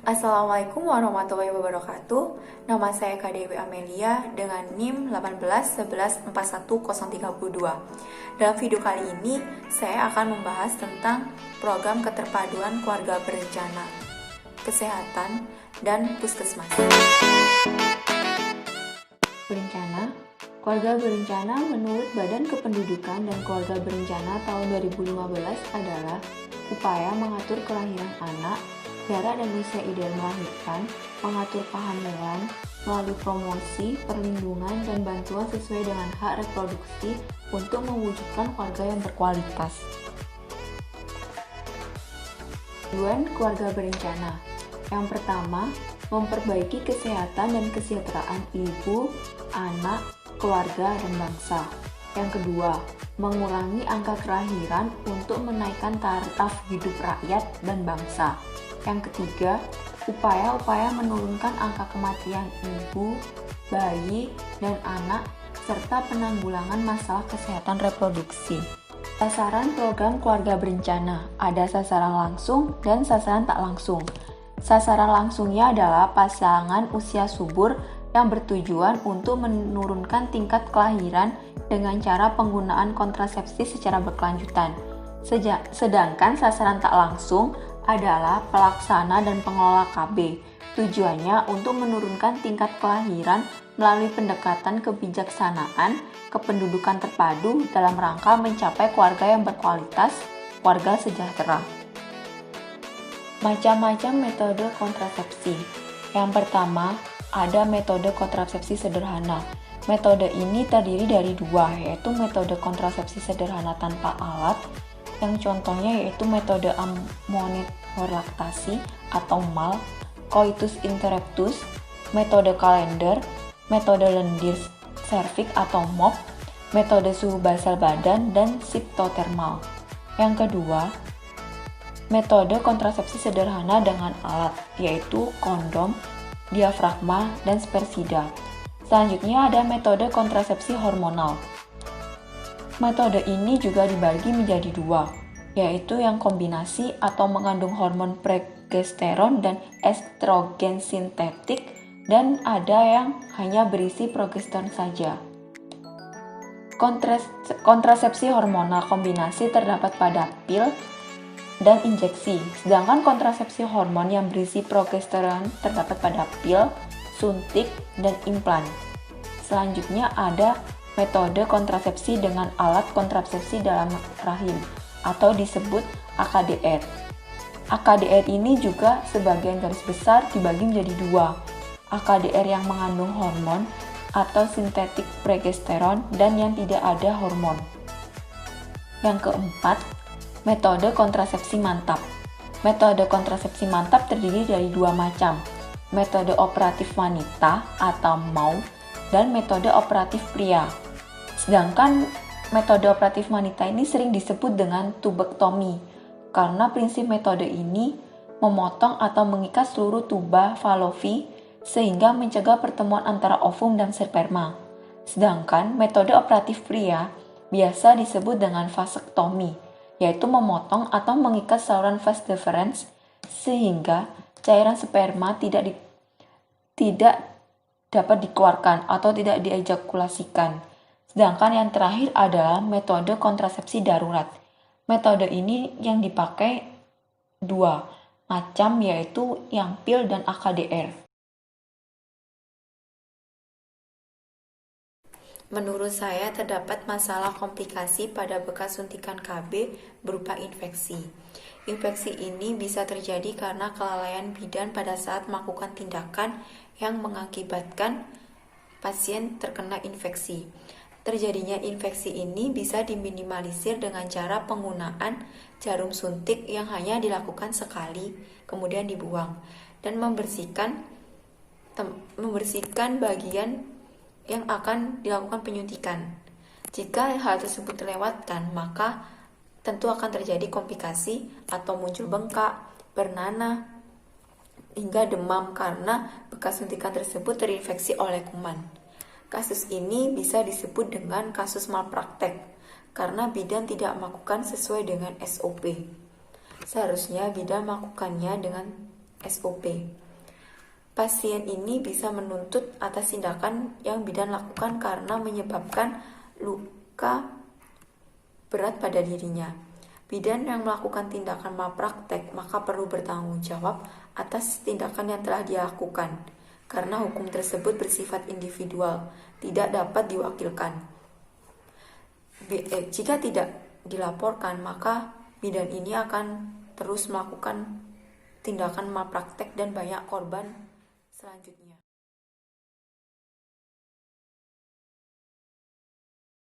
Assalamualaikum warahmatullahi wabarakatuh. Nama saya KDW Amelia dengan NIM 1811411032. Dalam video kali ini, saya akan membahas tentang program keterpaduan keluarga berencana, kesehatan, dan puskesmas. Berencana, keluarga berencana menurut Badan Kependudukan dan Keluarga Berencana tahun 2015 adalah upaya mengatur kelahiran anak, jarak dan usia ideal melahirkan, mengatur kehamilan, melalui promosi, perlindungan, dan bantuan sesuai dengan hak reproduksi untuk mewujudkan keluarga yang berkualitas. Tujuan keluarga berencana. Yang pertama, memperbaiki kesehatan dan kesejahteraan ibu, anak, keluarga, dan bangsa. Yang kedua, mengurangi angka kelahiran untuk menaikkan taraf hidup rakyat dan bangsa. Yang ketiga, upaya-upaya menurunkan angka kematian ibu, bayi, dan anak, serta penanggulangan masalah kesehatan reproduksi. Sasaran program keluarga berencana, ada sasaran langsung dan sasaran tak langsung. Sasaran langsungnya adalah pasangan usia subur yang bertujuan untuk menurunkan tingkat kelahiran dengan cara penggunaan kontrasepsi secara berkelanjutan. Sedangkan sasaran tak langsung adalah pelaksana dan pengelola KB. Tujuannya untuk menurunkan tingkat kelahiran melalui pendekatan kebijaksanaan, kependudukan terpadu dalam rangka mencapai keluarga yang berkualitas, keluarga sejahtera. Macam-macam metode kontrasepsi. Yang pertama, ada metode kontrasepsi sederhana. Metode ini terdiri dari dua, yaitu metode kontrasepsi sederhana tanpa alat, yang contohnya yaitu metode amonitor-laktasi atau MAL, coitus interruptus, metode kalender, metode lendir serviks atau MOP, metode suhu basal badan, dan siptotermal. Yang kedua, metode kontrasepsi sederhana dengan alat, yaitu kondom, diafragma, dan spermida. Selanjutnya ada metode kontrasepsi hormonal. Metode ini juga dibagi menjadi dua, yaitu yang kombinasi atau mengandung hormon progesteron dan estrogen sintetik, dan ada yang hanya berisi progesteron saja. Kontrasepsi hormonal kombinasi terdapat pada pil dan injeksi, sedangkan kontrasepsi hormon yang berisi progesteron terdapat pada pil, suntik, dan implan. Selanjutnya ada metode kontrasepsi dengan alat kontrasepsi dalam rahim atau disebut AKDR. AKDR ini juga sebagian garis besar dibagi menjadi dua, AKDR yang mengandung hormon atau sintetik progesteron dan yang tidak ada hormon. Yang keempat, metode kontrasepsi mantap. Metode kontrasepsi mantap terdiri dari dua macam, metode operatif wanita atau MAU dan metode operatif pria. Sedangkan metode operatif wanita ini sering disebut dengan tubektomi, karena prinsip metode ini memotong atau mengikat seluruh tuba Fallopi sehingga mencegah pertemuan antara ovum dan sperma. Sedangkan metode operatif pria biasa disebut dengan vasektomi, yaitu memotong atau mengikat saluran vas deferens sehingga cairan sperma tidak dapat dikeluarkan atau tidak diejakulasikan. Sedangkan yang terakhir adalah metode kontrasepsi darurat. Metode ini yang dipakai dua macam, yaitu yang pil dan AKDR. Menurut saya terdapat masalah komplikasi pada bekas suntikan KB berupa infeksi. Infeksi ini bisa terjadi karena kelalaian bidan pada saat melakukan tindakan yang mengakibatkan pasien terkena infeksi. Terjadinya infeksi ini bisa diminimalisir dengan cara penggunaan jarum suntik yang hanya dilakukan sekali, kemudian dibuang, dan membersihkan bagian yang akan dilakukan penyuntikan. Jika hal tersebut terlewatkan, maka tentu akan terjadi komplikasi atau muncul bengkak, bernanah, hingga demam karena bekas suntikan tersebut terinfeksi oleh kuman. Kasus ini bisa disebut dengan kasus malpraktek karena bidan tidak melakukan sesuai dengan SOP. Seharusnya bidan melakukannya dengan SOP. Pasien ini bisa menuntut atas tindakan yang bidan lakukan karena menyebabkan luka berat pada dirinya. Bidan yang melakukan tindakan malpraktek maka perlu bertanggung jawab atas tindakan yang telah dia lakukan, karena hukum tersebut bersifat individual, tidak dapat diwakilkan. Jika tidak dilaporkan, maka bidan ini akan terus melakukan tindakan malpraktek dan banyak korban selanjutnya.